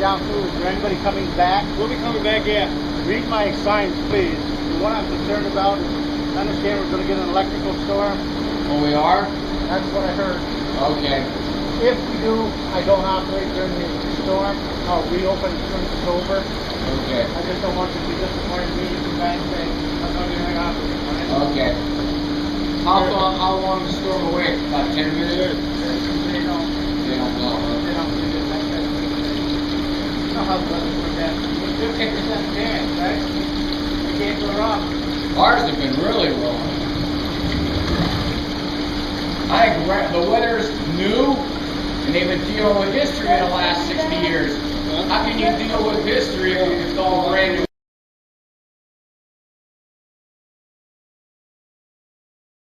down through. Is there anybody coming back? We'll be coming back, yeah. Read my signs, please. What I'm concerned about is, I understand we're going to get an electrical storm. Oh, we are? That's what I heard. Okay. If we do, I don't operate during the storm. I'll reopen as soon as it's over. Okay. I just don't want you to be disappointed in me and come back and say, that's how you're going to operate, all right? Okay. How long is the storm away? About 10 minutes? They don't. They don't know. They don't do it like that. You know how the weather's like that. It's 50% chance, right? You can't go wrong. Ours have been really wrong. I think the weather's new, and they've been dealing with history in the last 60 years. How can you deal with history if it's all brand new